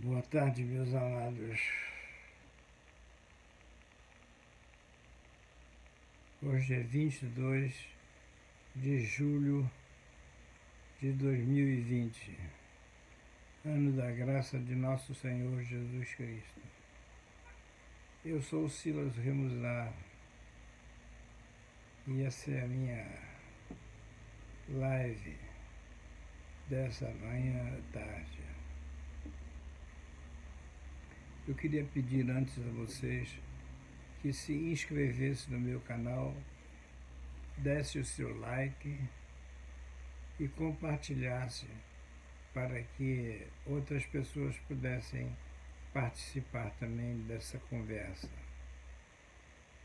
Boa tarde, meus amados. Hoje é 22 de julho de 2020, ano da graça de nosso Senhor Jesus Cristo. Eu sou o Silas Remusar e essa é a minha live dessa manhã tarde. Eu queria pedir antes a vocês que se inscrevesse no meu canal, desse o seu like e compartilhasse para que outras pessoas pudessem participar também dessa conversa.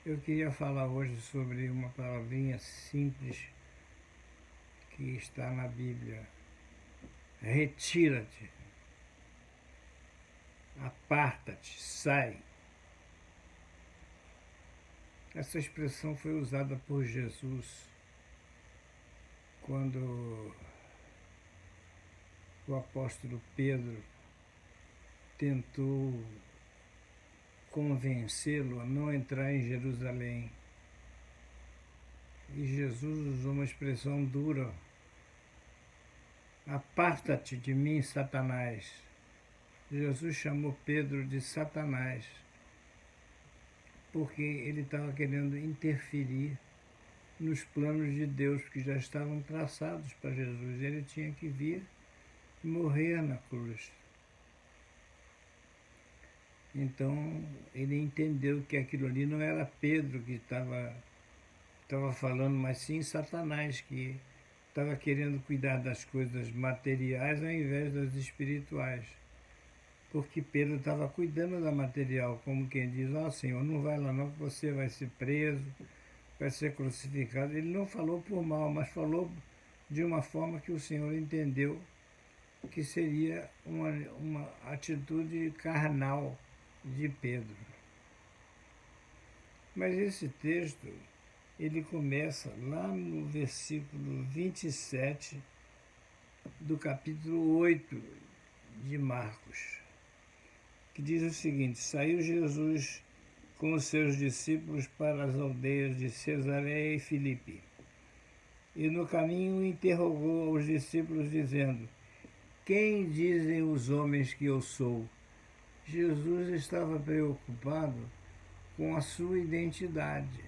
Eu queria falar hoje sobre uma palavrinha simples que está na Bíblia. Retira-te, aparta-te, sai. Essa expressão foi usada por Jesus quando o apóstolo Pedro tentou convencê-lo a não entrar em Jerusalém. E Jesus usou uma expressão dura: aparta-te de mim, Satanás. Jesus chamou Pedro de Satanás, porque ele estava querendo interferir nos planos de Deus que já estavam traçados para Jesus. Ele tinha que vir e morrer na cruz. Então ele entendeu que aquilo ali não era Pedro que estava falando, mas sim Satanás, que estava querendo cuidar das coisas materiais ao invés das espirituais. Porque Pedro estava cuidando da material, como quem diz: ó Senhor, não vai lá não, que você vai ser preso, vai ser crucificado. Ele não falou por mal, mas falou de uma forma que o Senhor entendeu que seria uma atitude carnal de Pedro. Mas esse texto, ele começa lá no versículo 27 do capítulo 8 de Marcos, que diz o seguinte: saiu Jesus com os seus discípulos para as aldeias de Cesareia e Filipe. E no caminho interrogou os discípulos, dizendo: quem dizem os homens que eu sou? Jesus estava preocupado com a sua identidade.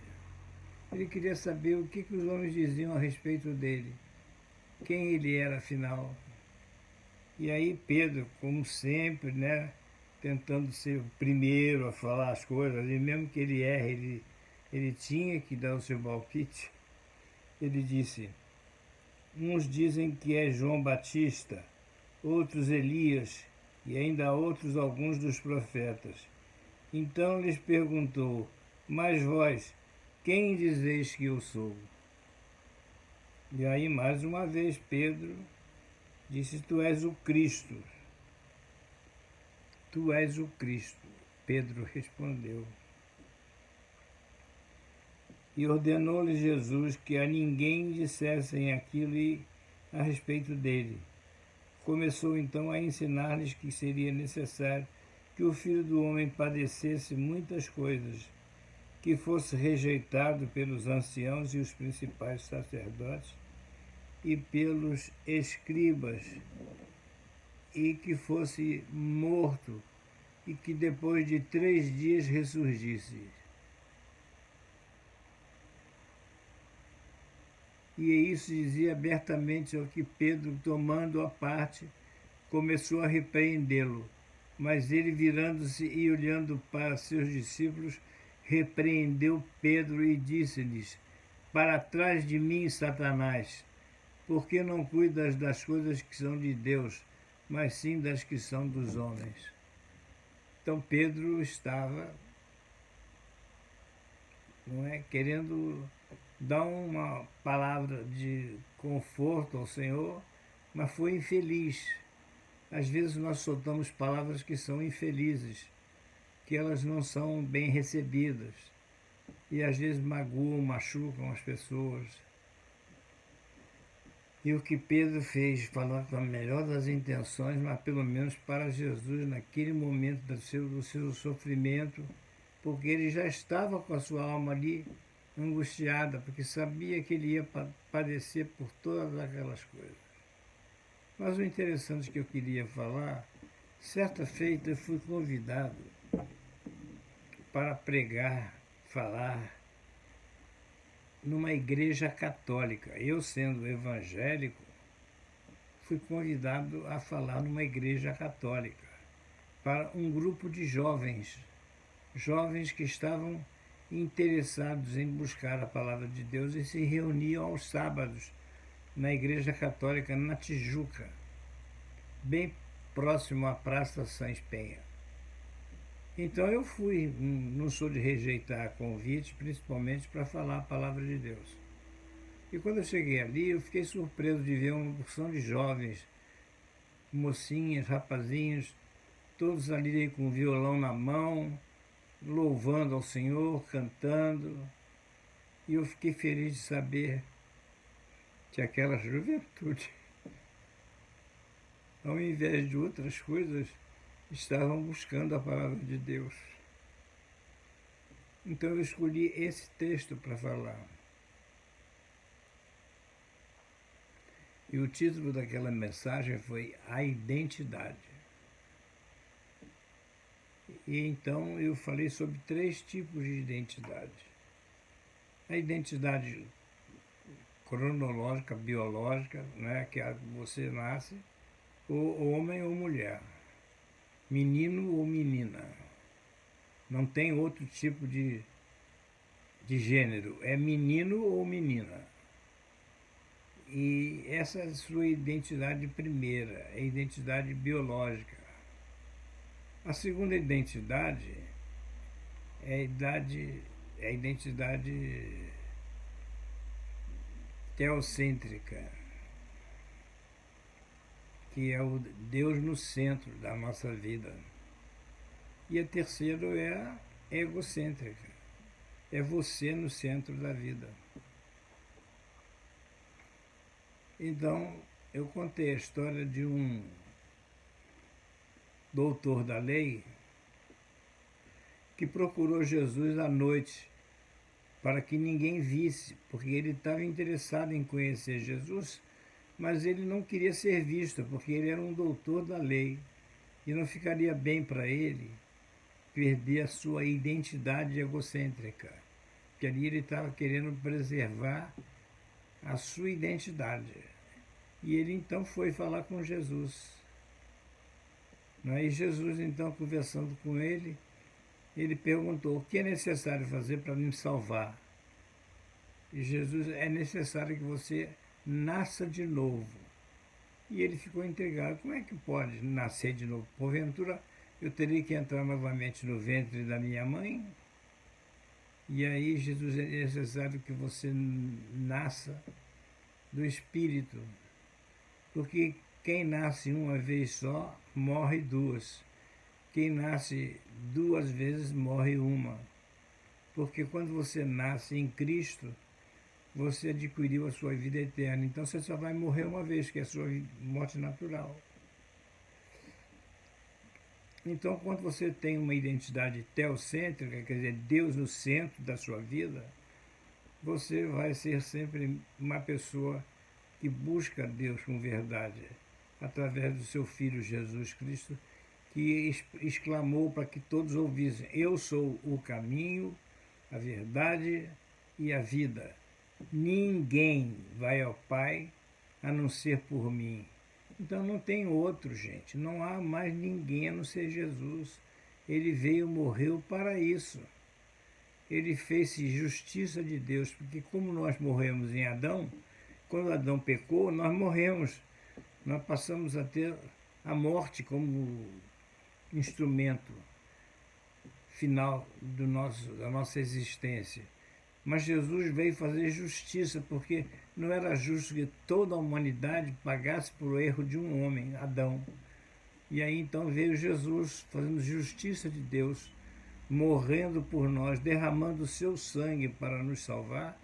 Ele queria saber o que os homens diziam a respeito dele, quem ele era afinal. E aí Pedro, como sempre, tentando ser o primeiro a falar as coisas, e mesmo que ele erre, ele tinha que dar o seu palpite. Ele disse: uns dizem que é João Batista, outros Elias, e ainda outros alguns dos profetas. Então lhes perguntou: mas vós, quem dizeis que eu sou? E aí mais uma vez Pedro disse: tu és o Cristo. Tu és o Cristo. Pedro respondeu. E ordenou-lhe Jesus que a ninguém dissessem aquilo a respeito dele. Começou então a ensinar-lhes que seria necessário que o Filho do Homem padecesse muitas coisas, que fosse rejeitado pelos anciãos e os principais sacerdotes e pelos escribas, e que fosse morto, e que depois de 3 dias ressurgisse. E isso dizia abertamente, ao que Pedro, tomando a parte, começou a repreendê-lo. Mas ele, virando-se e olhando para seus discípulos, repreendeu Pedro e disse-lhes: para trás de mim, Satanás, porque não cuidas das coisas que são de Deus, mas sim das que são dos homens. Então Pedro estava, querendo dar uma palavra de conforto ao Senhor, mas foi infeliz. Às vezes nós soltamos palavras que são infelizes, que elas não são bem recebidas, e às vezes magoam, machucam as pessoas. E o que Pedro fez, falar com a melhor das intenções, mas pelo menos para Jesus, naquele momento do seu sofrimento, porque ele já estava com a sua alma ali angustiada, porque sabia que ele ia padecer por todas aquelas coisas. Mas o interessante que eu queria falar, certa feita eu fui convidado para pregar, falar numa igreja católica. Eu, sendo evangélico, fui convidado a falar numa igreja católica para um grupo de jovens, jovens que estavam interessados em buscar a palavra de Deus e se reuniam aos sábados na igreja católica na Tijuca, bem próximo à Praça Sans Penha. Então eu fui, não sou de rejeitar convites, principalmente para falar a palavra de Deus. E quando eu cheguei ali, eu fiquei surpreso de ver uma porção de jovens, mocinhas, rapazinhos, todos ali com violão na mão, louvando ao Senhor, cantando. E eu fiquei feliz de saber que aquela juventude, ao invés de outras coisas, estavam buscando a palavra de Deus. Então eu escolhi esse texto para falar. E o título daquela mensagem foi A Identidade. E então eu falei sobre 3 tipos de identidade. A identidade cronológica, biológica, né, que você nasce, ou homem ou mulher, menino ou menina. Não tem outro tipo de gênero, é menino ou menina. E essa é a sua identidade primeira, é a identidade biológica. A segunda identidade é a identidade teocêntrica, que é o Deus no centro da nossa vida. E a terceira é a egocêntrica, é você no centro da vida. Então, eu contei a história de um doutor da lei que procurou Jesus à noite para que ninguém visse, porque ele estava interessado em conhecer Jesus, mas ele não queria ser visto, porque ele era um doutor da lei e não ficaria bem para ele perder a sua identidade egocêntrica, porque ali ele estava querendo preservar a sua identidade. E ele então foi falar com Jesus. E Jesus, então, conversando com ele, ele perguntou: o que é necessário fazer para me salvar? E Jesus: é necessário que você nasça de novo. E ele ficou intrigado: como é que pode nascer de novo? Porventura eu teria que entrar novamente no ventre da minha mãe? E aí Jesus: é necessário que você nasça do Espírito, porque quem nasce uma vez só, morre 2. Quem nasce 2 vezes, morre 1. Porque quando você nasce em Cristo, você adquiriu a sua vida eterna. Então você só vai morrer uma vez, que é a sua morte natural. Então, quando você tem uma identidade teocêntrica, quer dizer, Deus no centro da sua vida, você vai ser sempre uma pessoa que busca Deus com verdade, através do seu Filho Jesus Cristo, que exclamou para que todos ouvissem: eu sou o caminho, a verdade e a vida. Ninguém vai ao Pai a não ser por mim. Então não tem outro, gente. Não há mais ninguém a não ser Jesus. Ele veio, morreu para isso. Ele fez justiça de Deus, porque como nós morremos em Adão, quando Adão pecou, nós morremos. Nós passamos a ter a morte como instrumento final da nossa existência. Mas Jesus veio fazer justiça, porque não era justo que toda a humanidade pagasse por erro de um homem, Adão. E aí então veio Jesus fazendo justiça de Deus, morrendo por nós, derramando o seu sangue para nos salvar.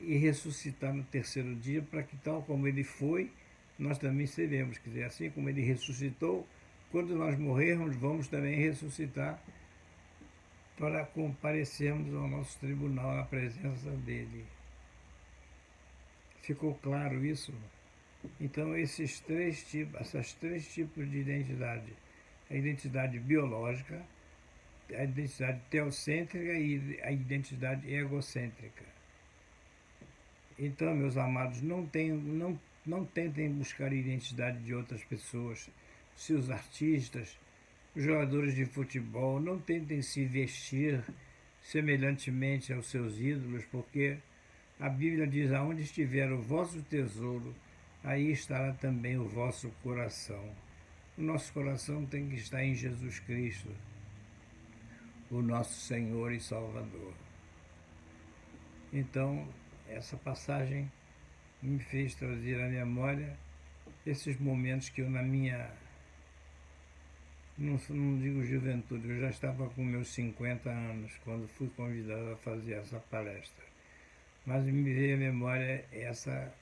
e ressuscitar no terceiro dia, para que tal como ele foi, nós também seremos. Quer dizer, assim como ele ressuscitou, quando nós morrermos, vamos também ressuscitar para comparecermos ao nosso tribunal na presença dele. Ficou claro isso? Então, essas três tipos de identidade: a identidade biológica, a identidade teocêntrica e a identidade egocêntrica. Então, meus amados, não tentem buscar a identidade de outras pessoas, seus artistas, os jogadores de futebol, não tentem se vestir semelhantemente aos seus ídolos, porque a Bíblia diz: aonde estiver o vosso tesouro, aí estará também o vosso coração. O nosso coração tem que estar em Jesus Cristo, o nosso Senhor e Salvador. Então, essa passagem me fez trazer à memória esses momentos que eu, na minha, não digo juventude, eu já estava com meus 50 anos, quando fui convidado a fazer essa palestra. Mas me veio à memória essa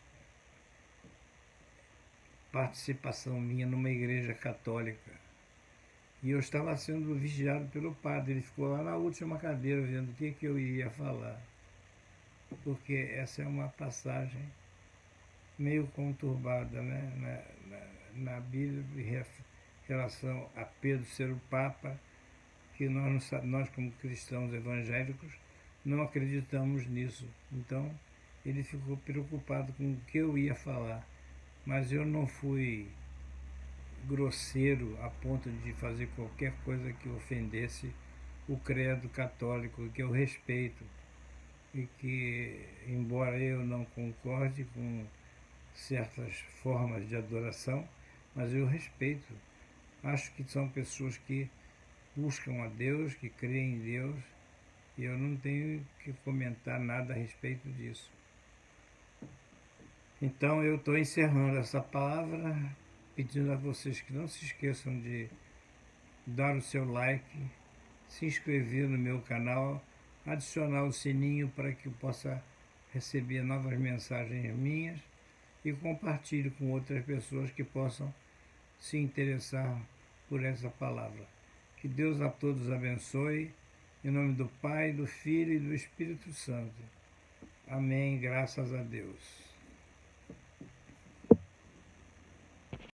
participação minha numa igreja católica. E eu estava sendo vigiado pelo padre, ele ficou lá na última cadeira vendo o que eu iria falar. Porque essa é uma passagem meio conturbada, né? Na Bíblia, em relação a Pedro ser o Papa, que nós como cristãos evangélicos não acreditamos nisso. Então, ele ficou preocupado com o que eu ia falar. Mas eu não fui grosseiro a ponto de fazer qualquer coisa que ofendesse o credo católico, que eu respeito. E que, embora eu não concorde com certas formas de adoração, mas eu respeito. Acho que são pessoas que buscam a Deus, que creem em Deus, e eu não tenho que comentar nada a respeito disso. Então eu estou encerrando essa palavra, pedindo a vocês que não se esqueçam de dar o seu like, se inscrever no meu canal, adicionar o sininho para que eu possa receber novas mensagens minhas e compartilhe com outras pessoas que possam se interessar por essa palavra. Que Deus a todos abençoe, em nome do Pai, do Filho e do Espírito Santo. Amém, graças a Deus.